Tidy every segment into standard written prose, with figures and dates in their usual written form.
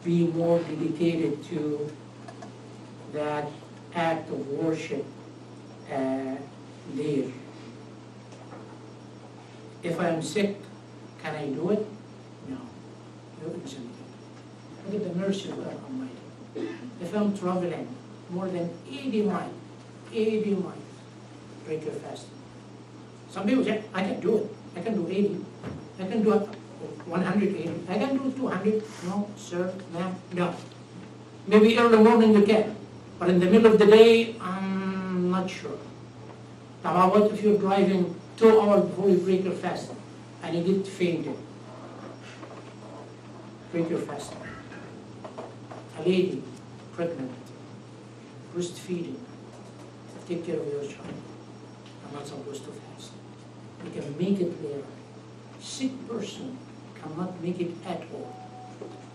be more dedicated to that act of worship there. If I'm sick, can I do it? No. No, it isn't. Look at the mercy of God Almighty. If I'm traveling more than 80 miles, break your fast. Some people say, I can do it. I can do 80. I can do 180. I can do 200. No, sir, ma'am, no. Maybe early morning you can, but in the middle of the day, I'm not sure. Now, what if you're driving 2 hours before you break your fast and you get fainted? Break your fast. A lady, pregnant, breastfeeding, take care of your child. I'm not supposed to fast. You can make it later. Sick person cannot make it at all.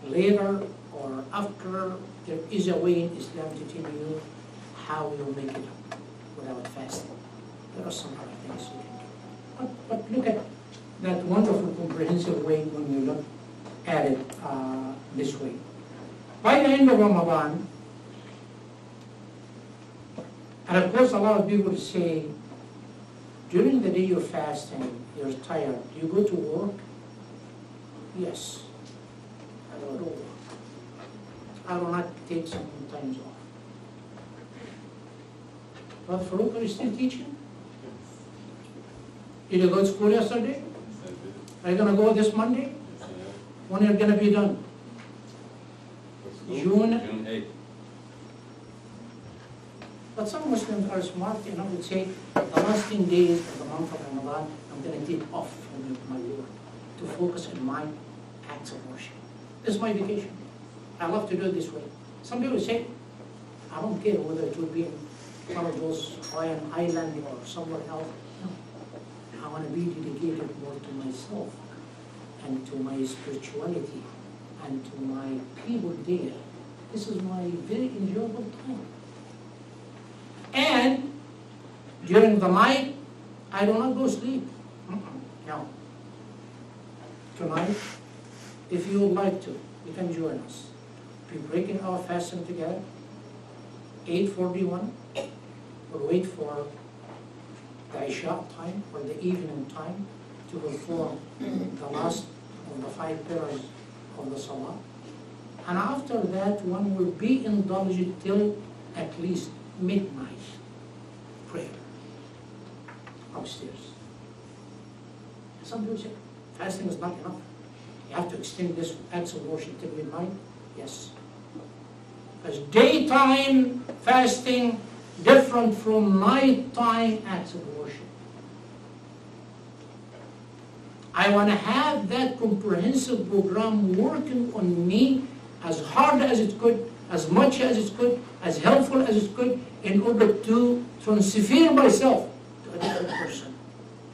Later or after, there is a way in Islam to tell you how you make it up without fasting. There are some other things you can do. But look at that wonderful, comprehensive way when you look at it this way. By the end of Ramadan, and of course a lot of people say, during the day you're fasting, you're tired, do you go to work? Yes. I go to work. I will not take some times off. But Farouk, are you still teaching? Did you go to school yesterday? Are you going to go this Monday? When are you going to be done? June 8th. But some Muslims are smart, would say, the last 10 days of the month of Ramadan, I'm going to take off from my work to focus on my acts of worship. This is my vacation. I love to do it this way. Some people say, I don't care whether it would be in one of those Hawaiian islands or somewhere else. No. I want to be dedicated more to myself and to my spirituality and to my people there. This is my very enjoyable time. And during the night, I do not go sleep. No. Tonight, if you would like to, you can join us. We're breaking our fasting together. 8:41. We'll wait for the Isha time, or the evening time, to perform the last of the 5 pillars of the Salah. And after that, one will be indulged till at least midnight prayer upstairs. Some people say, fasting is not enough. You have to extend this acts of worship till midnight. Yes. Because daytime fasting different from nighttime acts of worship. I want to have that comprehensive program working on me as hard as it could, as much as it could, as helpful as it could, in order to transfer myself to a different person,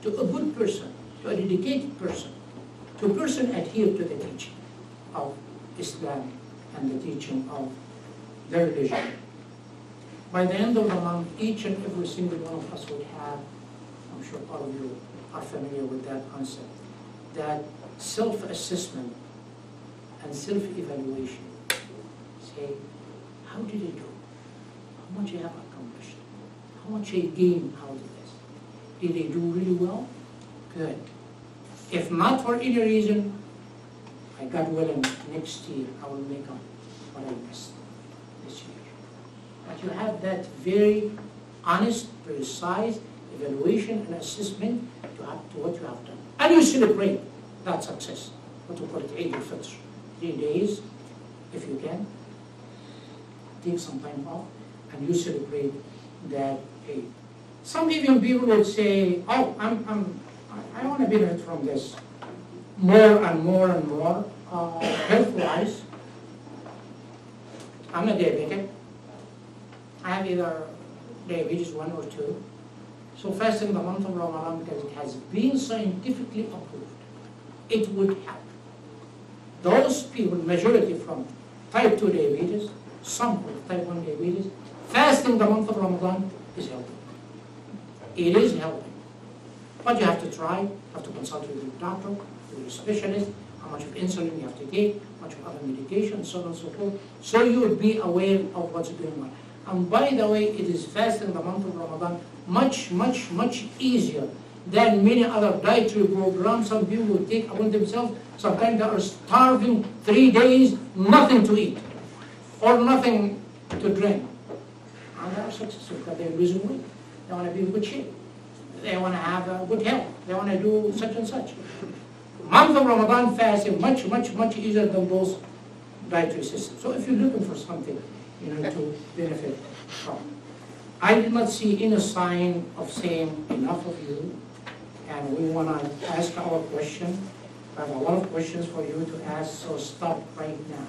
to a good person, to a dedicated person, to a person adhere to the teaching of Islam and the teaching of their religion. By the end of the month, each and every single one of us would have, I'm sure all of you are familiar with that concept, that self-assessment and self-evaluation. Say, how did I do? How much I have accomplished? How much I gained out of this? Did I do really well? Good. If not for any reason, I God willing, next year I will make up what I missed this year. But you have that very honest, precise evaluation and assessment to what you have done. And you celebrate that success. What we call it Eid al-Fitr. 3 days, if you can. Take some time off and you celebrate that Eid. Some even people would say, oh, I want to benefit from this more and more and more, health-wise. I'm a diabetic. I have either diabetes 1 or 2. So fasting the month of Ramadan, because it has been scientifically approved, it would help. Those people, majority from type 2 diabetes, some with type 1 diabetes, fasting the month of Ramadan is helping. It is helping. But you have to try, you have to consult with your doctor, with your specialist, how much of insulin you have to take, much of other medication, so on and so forth. So you would be aware of what's going on. And by the way, it is fasting in the month of Ramadan much, much, much easier than many other dietary programs. Some people will take upon themselves. Sometimes they are starving 3 days, nothing to eat or nothing to drink. And they are successful because they're losing weight. They want to be in good shape. They want to have good health. They want to do such and such. Month of Ramadan fasting much, much, much easier than those dietary systems. So if you're looking for something, to benefit from. I did not see any sign of saying enough of you, and we want to ask our question. I have a lot of questions for you to ask, so stop right now.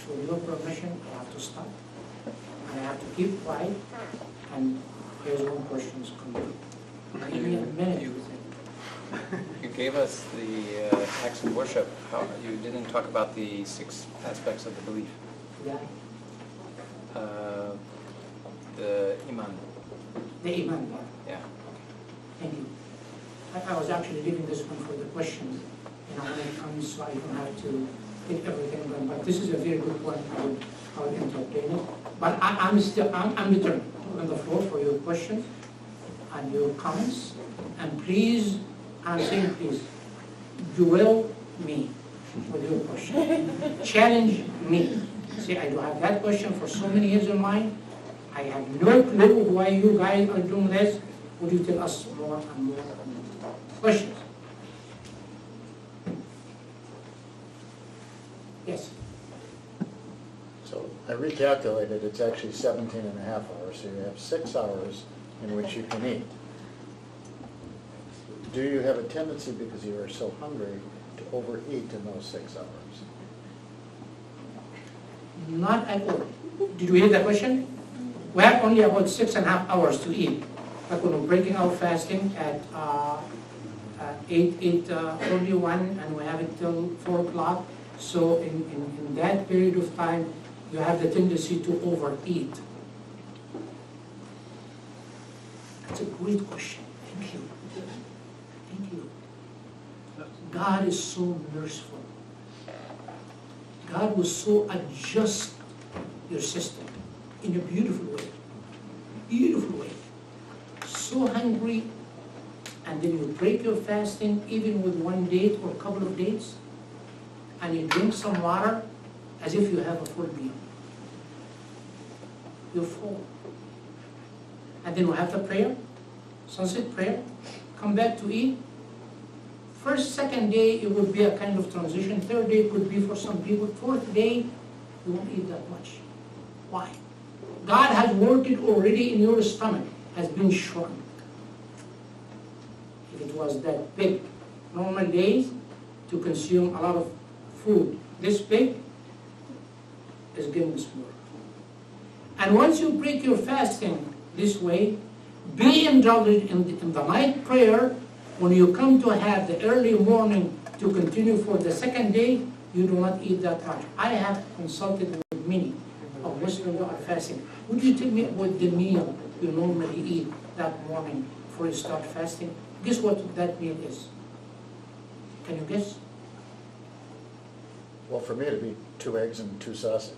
With your permission, I have to stop. I have to keep quiet, and here's one questions coming. Give me a minute. You gave us the acts of worship. You didn't talk about the 6 aspects of the belief. Yeah. The Iman. The Iman. Yeah. Thank you. I was actually leaving this one for the questions, when it comes, so I don't have to get everything done. But this is a very good point. I will entertain it. But I'm determined on the floor for your questions and your comments. And please, I'm saying please, duel me with your question. Challenge me. See, I do have that question for so many years in mind. I have no clue why you guys are doing this. Would you tell us more and more questions? Yes. So I recalculated, it's actually 17 and a half hours, so you have 6 hours in which you can eat. Do you have a tendency, because you are so hungry, to overeat in those 6 hours? Not at all. Did you hear the question? We have only about 6.5 hours to eat. Like when we're breaking our fasting at 8:41, and we have it till 4 o'clock. So in that period of time, you have the tendency to overeat. That's a great question. Thank you. Thank you. God is so merciful. God will so adjust your system in a beautiful way. Beautiful way. So hungry, and then you break your fasting even with 1 date or a couple of dates, and you drink some water as if you have a full meal. You're full. And then we have the prayer, sunset prayer, come back to eat. First, second day, it would be a kind of transition. Third day could be for some people. Fourth day, you won't eat that much. Why? God has worked it already in your stomach, has been shrunk. If it was that big, normal days to consume a lot of food, this big is getting smaller. And once you break your fasting this way, be indulged in the night prayer. When you come to have the early morning to continue for the second day, you do not eat that much. I have consulted with many of Muslims who are fasting. Would you tell me what the meal you normally eat that morning before you start fasting? Guess what that meal is? Can you guess? Well, for me, it'd be 2 eggs and 2 sausages.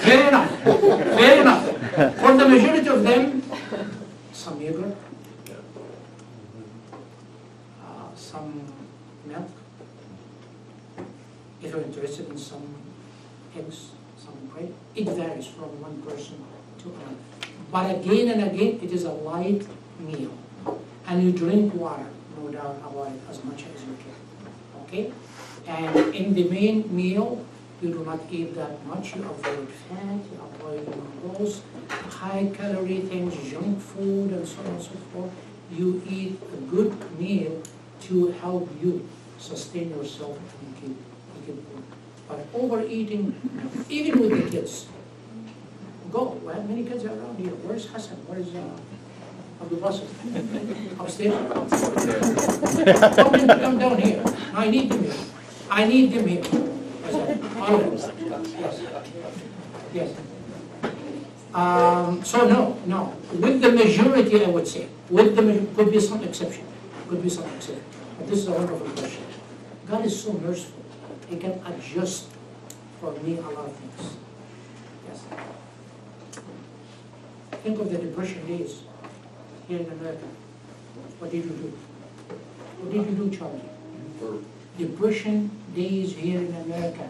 Fair enough. Fair enough. For the majority of them, some yogurt, some milk. If you're interested in some eggs, some bread, it varies from one person to another. But again and again, it is a light meal. And you drink water, no doubt about it, as much as you can. Okay? And in the main meal, you do not eat that much. You avoid fat, you avoid those high-calorie things, junk food, and so on and so forth. You eat a good meal to help you sustain yourself and keep good. But overeating, even with the kids, go. We have many kids around here. Where's Hassan? Where's Abdul Basit? Upstairs? Tell him to come down here. I need them here. I need them here. All of them. Yes. Yes. So no. With the majority, I would say. Could be some exception. Could be some exception. But this is a wonderful question. God is so merciful. It can adjust for me a lot of things. Yes. Think of the Depression days here in America. What did you do? What did you do, Charlie? For Depression days here in America,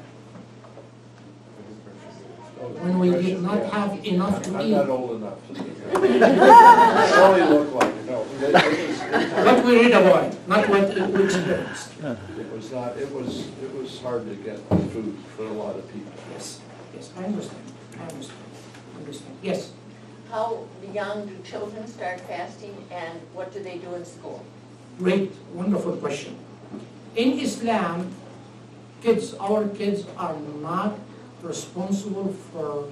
when we did not have enough to I'm eat. not old enough to do that. I only look like it, no. What we read about it, not what we experienced. It was not, it was hard to get food for a lot of people. Yes, yes, I understand, understand. Yes, How young do children start fasting, and what do they do in school? great, wonderful question. In Islam, our kids are not responsible for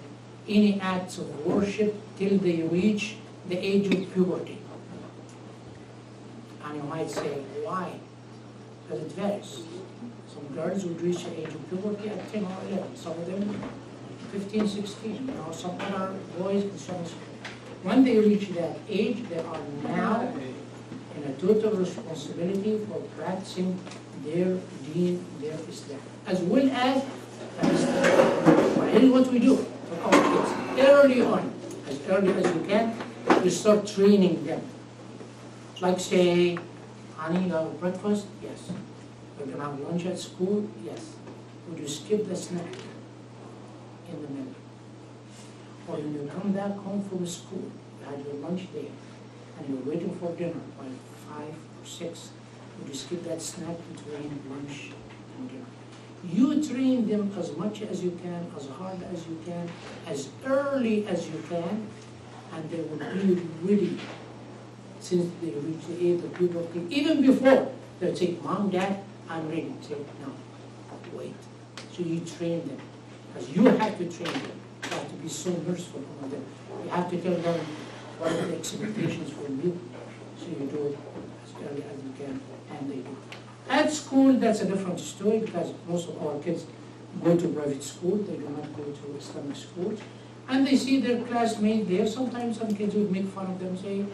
any acts of worship till they reach the age of puberty. And you might say, why? Because it varies. Some girls would reach the age of puberty at 10 or 11, some of them 15, 16, some other boys in some school. When they reach that age, they are now in a total responsibility for practicing their deen, their Islam, as well as Islam. Here's what we do for our kids. Early on, as early as you can, you start training them. Like say, honey, you have breakfast? Yes. We're going to have lunch at school? Yes. Would you skip the snack in the middle? Or when you come back home from school, you had your lunch there, and you're waiting for dinner by 5 or 6, would you skip that snack between lunch and dinner? You train them as much as you can, as hard as you can, as early as you can, and they will be ready since they reach the age of puberty. Even before, they'll say, Mom, Dad, I'm ready. Say, no, wait. So you train them, because you have to train them. You have to be so merciful on them. You have to tell them what are the expectations from you, so you do it as early as you can, and they do. At school, that's a different story, because most of our kids go to private school, they do not go to Islamic schools, and they see their classmates there. Sometimes some kids would make fun of them, say,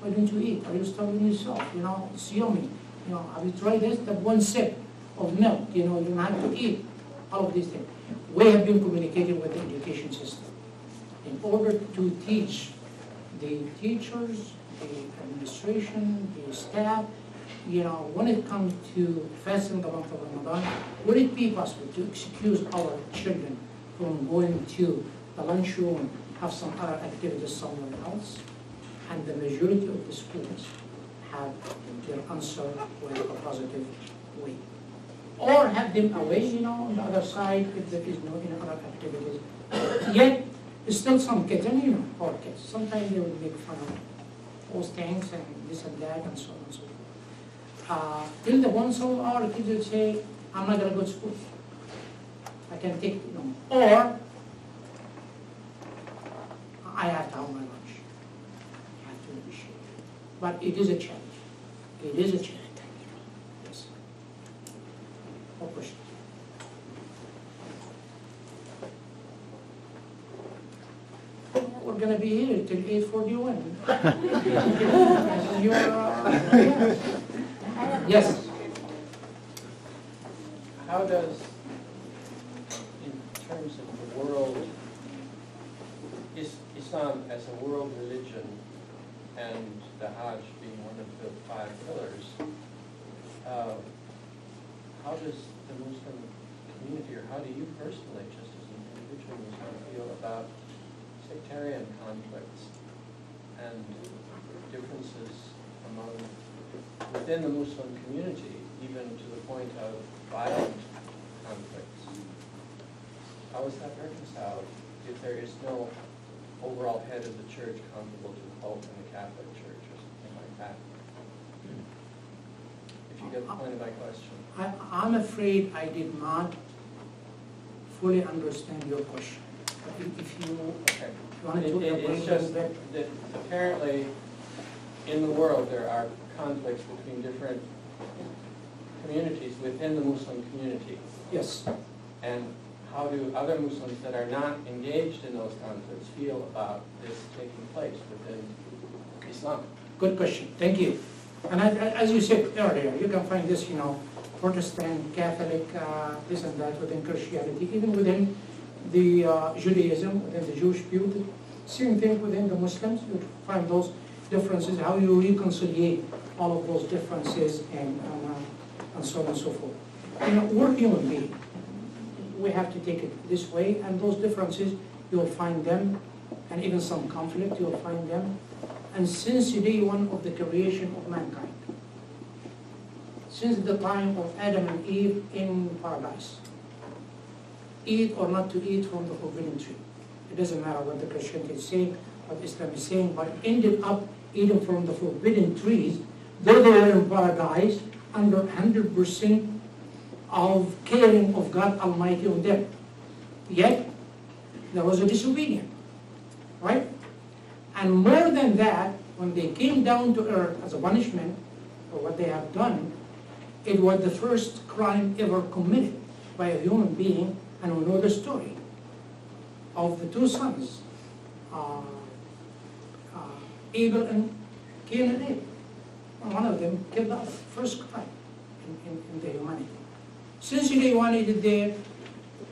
why don't you eat? Are you starving yourself? It's yummy. Have you tried this? That one sip of milk, you don't have to eat. All of these things. We have been communicating with the education system in order to teach the teachers, the administration, the staff, when it comes to fasting the month of Ramadan, would it be possible to excuse our children from going to the lunchroom, have some other activities somewhere else? And the majority of the schools have their answer with a positive way. Or have them away, on the other side if there is no other activities. Yet, still some kids, and our kids, sometimes they would make fun of those things and this and that and so on and so forth. Till the once of our kids will say, I'm not going to go to school. I can take it, Or, I have to have my lunch. I have to appreciate it. But it is a challenge. It is a challenge. Yes. More questions? We're going to be here till 8:41. Yes. How does, in terms of the world, Islam as a world religion and the Hajj being one of the 5 pillars, how does the Muslim community, or how do you personally, just as an individual Muslim, feel about sectarian conflicts and differences within the Muslim community, even to the point of violent conflicts? How is that reconciled if there is no overall head of the church comparable to the Pope in the Catholic Church or something like that? If you get the point of my question. I'm afraid I did not fully understand your question. If you want to It's just that apparently in the world there are conflicts between different communities within the Muslim community. Yes. And how do other Muslims that are not engaged in those conflicts feel about this taking place within Islam? Good question. Thank you. And as you said earlier, you can find this, Protestant, Catholic, this and that, within Christianity, even within the Judaism, within the Jewish people. Same thing within the Muslims. You find those differences, how you reconcile all of those differences, and so on and so forth. You know, we're human beings. We have to take it this way, and those differences, you'll find them, and even some conflict, you'll find them. And since day one of the creation of mankind, since the time of Adam and Eve in paradise, eat or not to eat from the forbidden tree. It doesn't matter what the Christianity is saying, what Islam is saying, but ended up eating from the forbidden trees, though they were in paradise, under 100% of caring of God Almighty on them. Yet, there was a disobedience, right? And more than that, when they came down to earth as a punishment for what they have done, it was the first crime ever committed by a human being, and we know the story of the two sons, Abel and Cain and Abel. One of them killed the other, first crime in the humanity. Since day one it is there,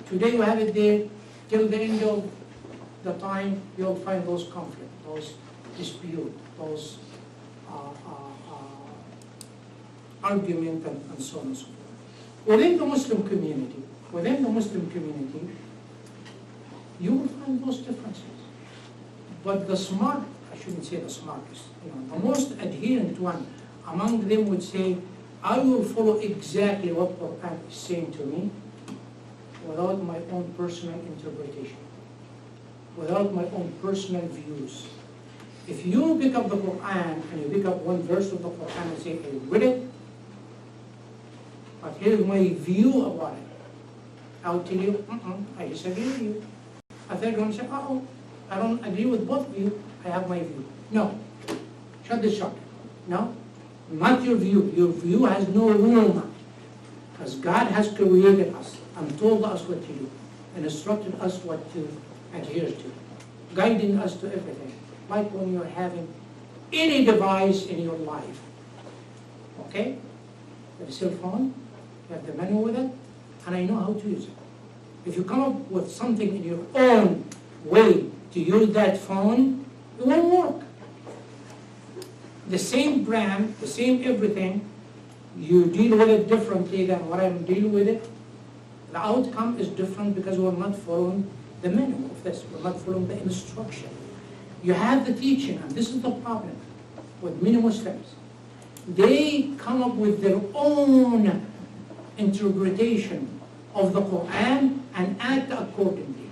today we have it there, till the end of the time you'll find those conflicts, those disputes, those argument and so on and so forth. Within the Muslim community, you will find those differences. But the smart, I shouldn't say the smartest, the most adherent one among them would say, I will follow exactly what Quran is saying to me without my own personal interpretation, without my own personal views. If you pick up the Quran and you pick up one verse of the Quran and say, I read it, but here's my view about it, I'll tell you, I disagree with you. A third one say, I don't agree with both of you, I have my view. No, shut this shop. No, not your view. Your view has no room. Because God has created us and told us what to do and instructed us what to adhere to, guiding us to everything. Like when you're having any device in your life. Okay? You have a cell phone, you have the menu with it, and I know how to use it. If you come up with something in your own way to use that phone, it won't work. The same brand, the same everything, you deal with it differently than what I'm dealing with it. The outcome is different because we're not following the menu of this. We're not following the instruction. You have the teaching, and this is the problem with many Muslims. They come up with their own interpretation of the Quran and act accordingly.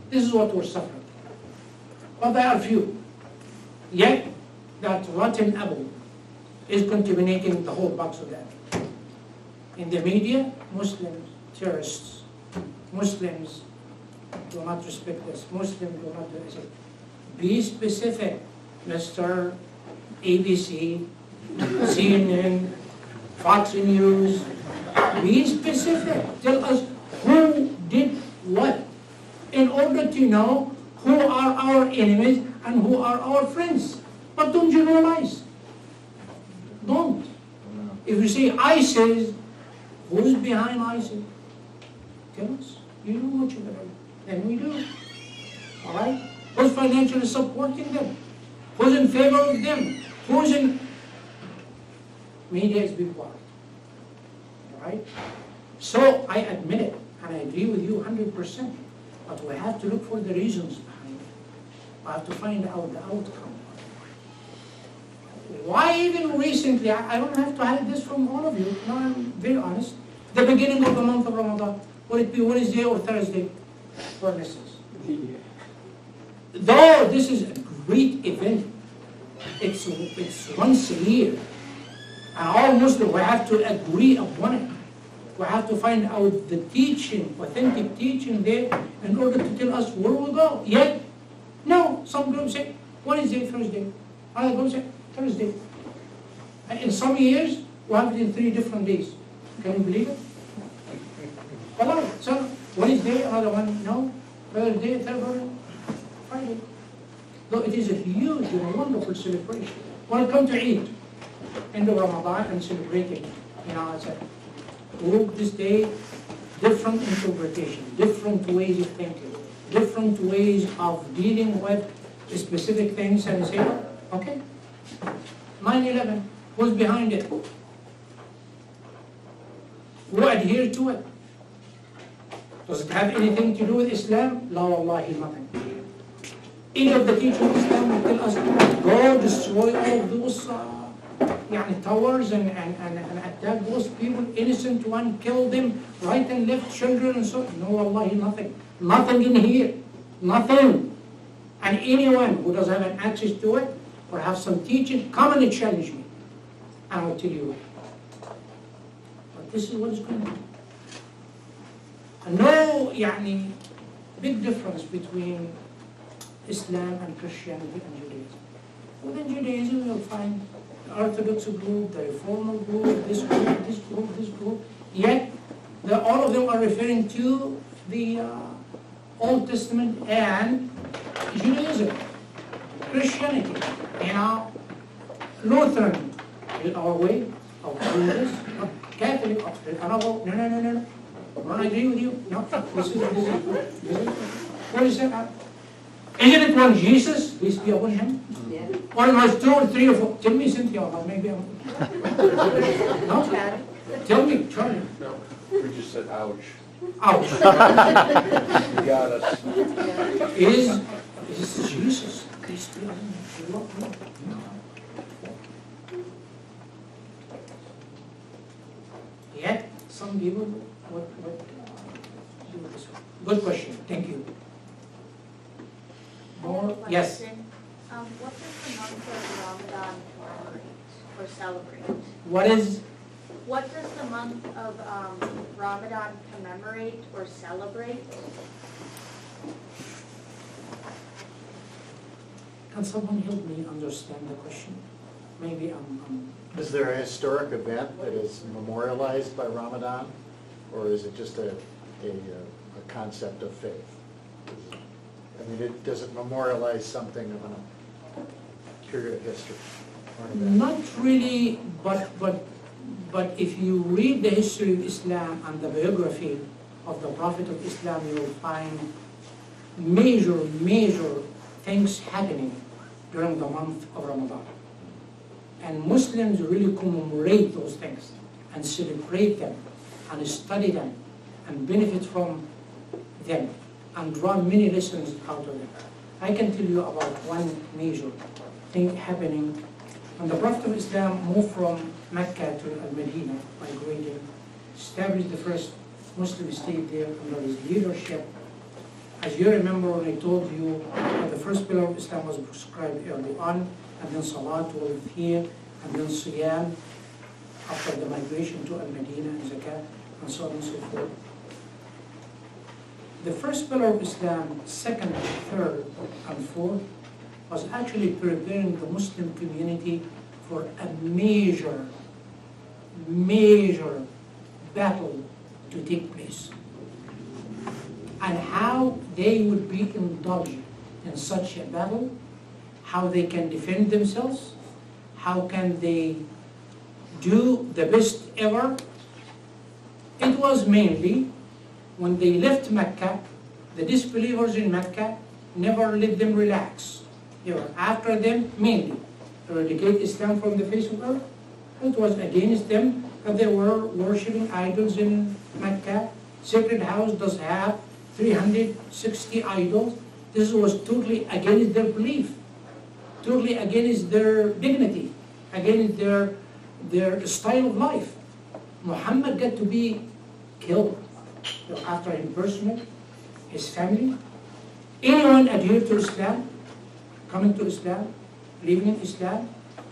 This is what we're suffering. But there are few. Yet, that rotten apple is contaminating the whole box of that. In the media, Muslims, terrorists, Muslims do not respect this, Muslims do not do this. Be specific, Mr. ABC, CNN, Fox News. Be specific. Tell us who did what in order to know who are our enemies and who are our friends. But don't generalize. Don't. If you say ISIS, who's behind ISIS? Tell us. You know what you're doing. And we do. All right? Who's financially supporting them? Who's in favor of them? Who's in... Media is big part. All right? So I admit it, and I agree with you 100%. But we have to look for the reasons behind it. We have to find out the outcome. Why even recently, I don't have to hide this from all of you, no, I'm very honest. The beginning of the month of Ramadan, would it be Wednesday or Thursday? For instance. Though this is a great event, it's once a year. And all Muslims, we have to agree upon it. We have to find out the teaching, authentic teaching there, in order to tell us where we go. Yet, no, some groups say Wednesday, Thursday. Other groups say Thursday. And in some years, we have it in 3 different days. Can you believe it? Well, so Wednesday, another one, no. Thursday, third one, Friday. Though it is a huge and wonderful celebration. When it comes to Eid, end of Ramadan and celebrating, it's group this day, different interpretation, different ways of thinking, different ways of dealing with specific things, and say, okay, 9/11, who's behind it? Who adhere to it? Does it have anything to do with Islam? La wallahi, nothing. Any of the teachers of Islam will tell us, go destroy all of those towers and attack those people, innocent one, kill them, right and left, children and so on. No, wallahi, nothing. Nothing in here. Nothing. And anyone who does have an access to it or have some teaching, come and challenge me. And I will tell you. But this is what is going on. And no, big difference between Islam and Christianity and Judaism. Within Judaism, you'll find the Orthodox group, the Reformer group, this group, this group, this group. Yet, all of them are referring to the Old Testament and Judaism, Christianity. Lutheran is our way of doing this. Catholic, no. I don't agree with you. No, this is. What is that? Isn't it one Jesus? Peace be upon him. Yeah. Or it was 2 or 3 or 4. Tell me, Cynthia, or maybe I'm. No? Tell me, Charlie. No, we just said ouch. Ouch. You got us. Is Jesus? Peace be upon him. No. Yet, some people would do this. Good question. Thank you. More? Yes. What does the month of Ramadan commemorate or celebrate? What does the month of Ramadan commemorate or celebrate? Can someone help me understand the question? Maybe Is there a historic event that is memorialized by Ramadan, or is it just a concept of faith? Does it memorialize something of a period of history? Or an event? Not really, but if you read the history of Islam and the biography of the Prophet of Islam, you will find major things happening during the month of Ramadan. And Muslims really commemorate those things and celebrate them and study them and benefit from them and draw many lessons out of them. I can tell you about one major thing happening when the Prophet of Islam moved from Mecca to Al-Medina, migrated, established the first Muslim state there under his leadership. As you remember when I told you that the first pillar of Islam was prescribed early on, and then Salat was here, and then Siyam after the migration to Al-Medina, and Zakat, and so on and so forth. The first pillar of Islam, second, third, and fourth, was actually preparing the Muslim community for a major battle to take place. And how they would be indulged in such a battle, how they can defend themselves, how can they do the best ever. It was mainly when they left Mecca, the disbelievers in Mecca never let them relax. They were after them mainly to eradicate Islam from the face of earth. It was against them that they were worshipping idols in Mecca. Sacred House does have 360 idols. This was totally against their belief, totally against their dignity, against their style of life. Muhammad got to be killed after him personally, his family. Anyone adhered to Islam, coming to Islam, living in Islam,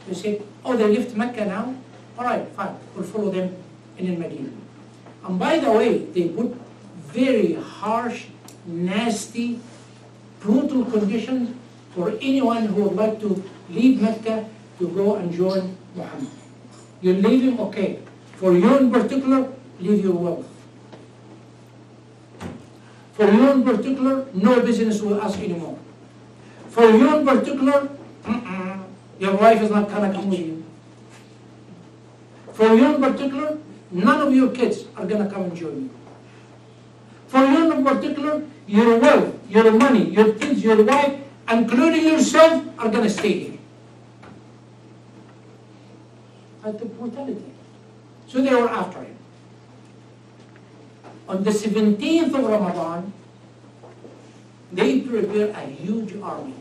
they say, oh, they left Mecca now? All right, fine, we'll follow them in Medina. And by the way, they put very harsh, nasty, brutal conditions for anyone who would like to leave Mecca to go and join Muhammad. You're leaving, okay. For you in particular, leave your wealth. For you in particular, no business with us anymore. For you in particular, your wife is not going to come with you. For you in particular, none of your kids are going to come and join you. For you in particular, your wealth, your money, your kids, your wife, including yourself, are going to stay here. That's the brutality. So they were after him. On the 17th of Ramadan, they prepared a huge army.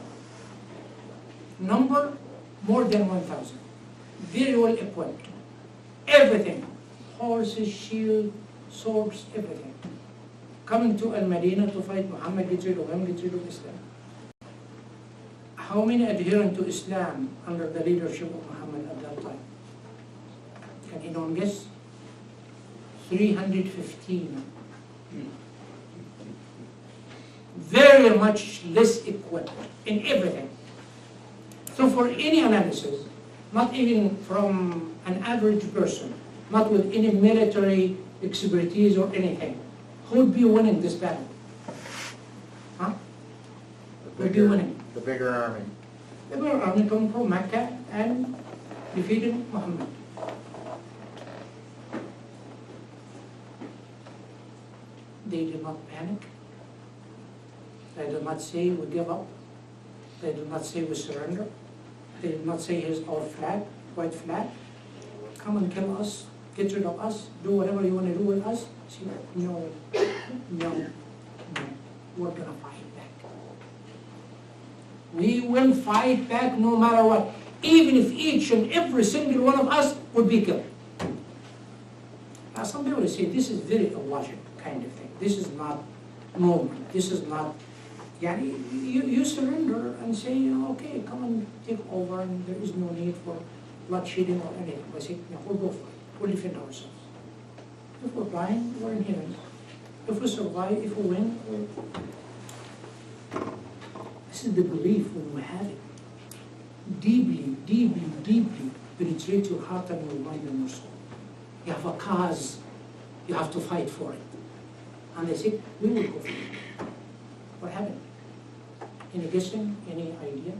Number more than 1,000. Very well equipped. Everything. Horses, shield, swords, everything. Coming to Al-Madinah to fight Muhammad, get rid of him, get rid of Islam. How many adherent to Islam under the leadership of Muhammad at that time? Can anyone guess? 315. Very much less equipped in everything. So for any analysis, not even from an average person, not with any military expertise or anything, who would be winning this battle? Huh? Who would be winning? The bigger army. The bigger army coming from Mecca and defeating Muhammad. They did not panic. They did not say we give up. They did not say we surrender. They did not say here's our flag, white flag. Come and kill us, get rid of us, do whatever you want to do with us. See, no, no, no. We're going to fight back. We will fight back no matter what. Even if each and every single one of us would be killed. Now some people say this is very illogical kind of thing. This is not normal. This is not, yeah, you surrender and say, okay, come and take over and there is no need for bloodshedding or anything. I say, no, we'll go for it. We'll defend ourselves. If we're dying, we're in heaven. If we survive, if we win, this is the belief when we have it. Deeply, deeply, deeply penetrate your heart and your mind and your soul. You have a cause. You have to fight for it. And they say, we will go for it. What happened? Any guessing? Any idea?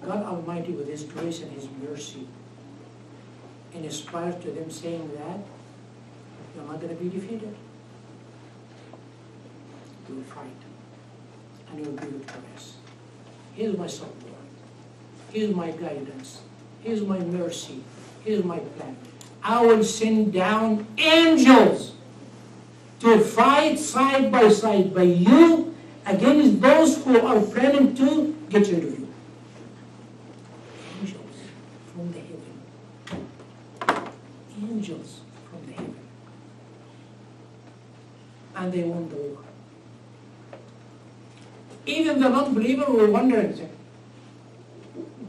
God Almighty, with His grace and His mercy, inspired to them saying that you're not going to be defeated. You will fight. And you will be victorious. Here's my support. Here's my guidance. Here's my mercy. Here's my plan. I will send down angels to fight side by side by you against those who are planning to get rid of you. Angels from the heaven. Angels from the heaven. And they won the war. Even the non-believer were wondering,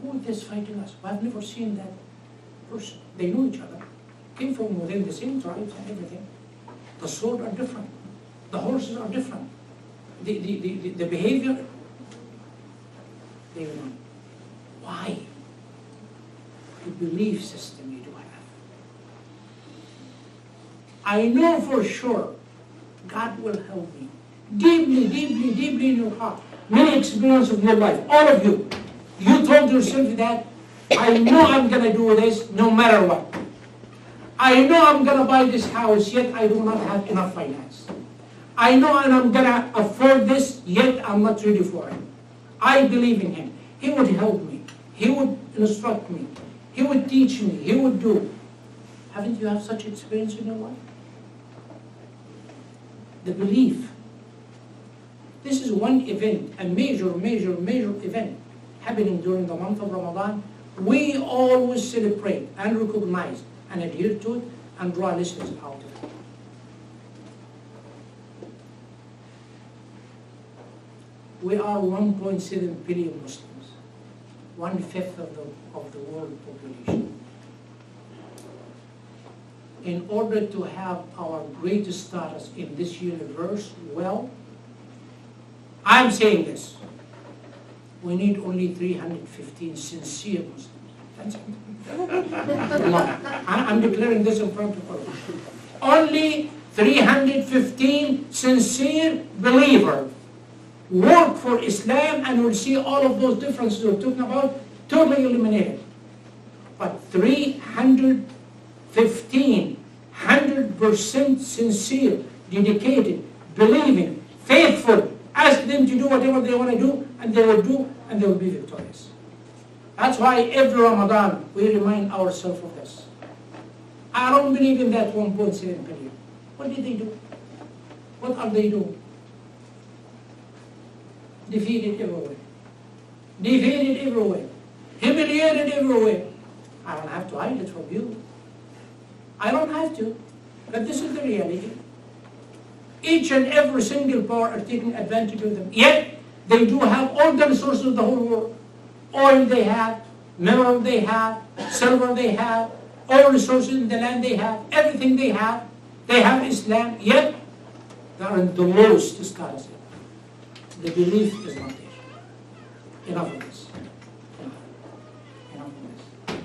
who is this fighting us? I've never seen that person. They knew each other. Came from within the same tribes and everything. The swords are different. The horses are different. The behavior, they don't know. Why? The belief system you do have. I know for sure God will help me. Deeply, deeply, deeply in your heart. Many experiences of your life. All of you. You told yourself that I know I'm going to do this no matter what. I know I'm going to buy this house, yet I do not have enough finance. I know and I'm going to afford this, yet I'm not ready for it. I believe in Him. He would help me. He would instruct me. He would teach me. He would do. Haven't you had such experience in your life? The belief. This is one event, a major, major, major event happening during the month of Ramadan. We always celebrate and recognize and adhere to it and draw lessons out of it. We are 1.7 billion Muslims, 1/5 of the world population. In order to have our greatest status in this universe, well, I'm saying this, we need only 315 sincere Muslims. That's it. I'm declaring this in front of all. Only 315 sincere believers work for Islam, and we'll see all of those differences we're talking about totally eliminated. but 315, 100% sincere, dedicated, believing, faithful. Ask them to do whatever they want to do, and they will do, and they will be victorious. That's why every Ramadan we remind ourselves of this. I don't believe in that 1.7 billion. What did they do? What are they doing? Defeated everywhere. Defeated everywhere. Humiliated everywhere. I don't have to hide it from you. I don't have to. But this is the reality. Each and every single power are taking advantage of them. Yet, they do have all the resources of the whole world. Oil they have, mineral they have, silver they have, all resources in the land they have, everything they have. They have Islam, yet they are in the lowest status. The belief is not there. Enough of this. Enough of this.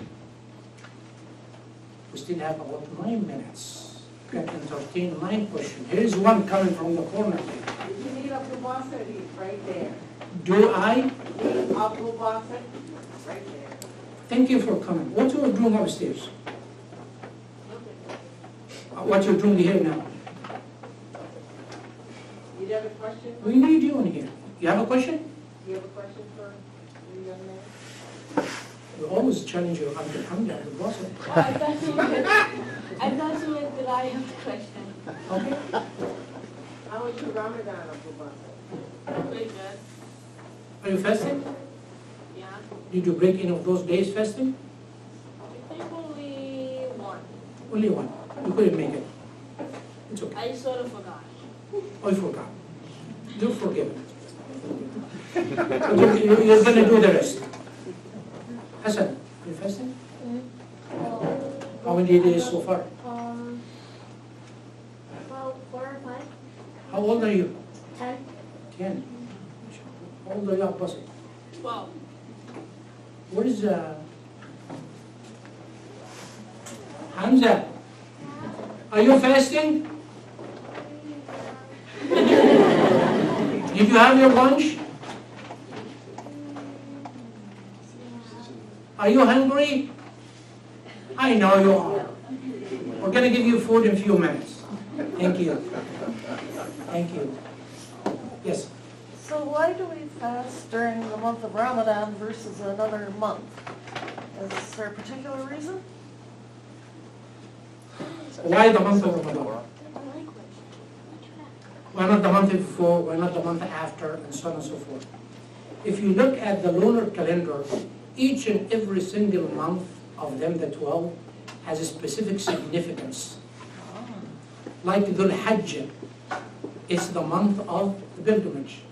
We still have about 9 minutes. You can entertain my question. Here is one coming from the corner here. You need Abu Basir, he's right there. Do I? Abu Basir, right there. Thank you for coming. What you are doing upstairs? What you're doing here now? You have a question? We need you in here. You have a question? You have a question for the young man? We always challenge you. Alhamdulillah, the boss. I thought you meant that I have a question. Okay. How was your Ramadan, Abu Basir? Pretty good. Are you fasting? Yeah. Did you break any of those days fasting? I think only one. Only one. You couldn't make it. It's okay. I sort of forgot. Oh, you forgot. You're forgiven. You're going to do the rest. Hassan, are you fasting? How many days so far? About 4 or 5. How old are you? 10. 10. How old are you, Abbas? 12. What is Hamza? Are you fasting? Did you have your lunch? Are you hungry? I know you are. We're going to give you food in a few minutes. Thank you. Thank you. Yes. So why do we fast during the month of Ramadan versus another month? Is there a particular reason? Why the month of Ramadan? Why not the month before? Why not the month after? And so on and so forth. If you look at the lunar calendar, each and every single month of them, the 12, has a specific significance. Like Dhul Hajj, it's the month of the pilgrimage.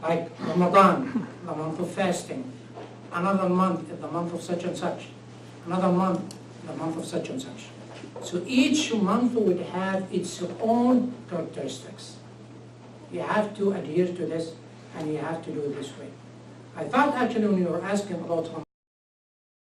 Like Ramadan, the month of fasting. Another month, the month of such and such. Another month, the month of such and such. So each month would have its own characteristics. You have to adhere to this, and you have to do it this way. I thought actually when you were asking about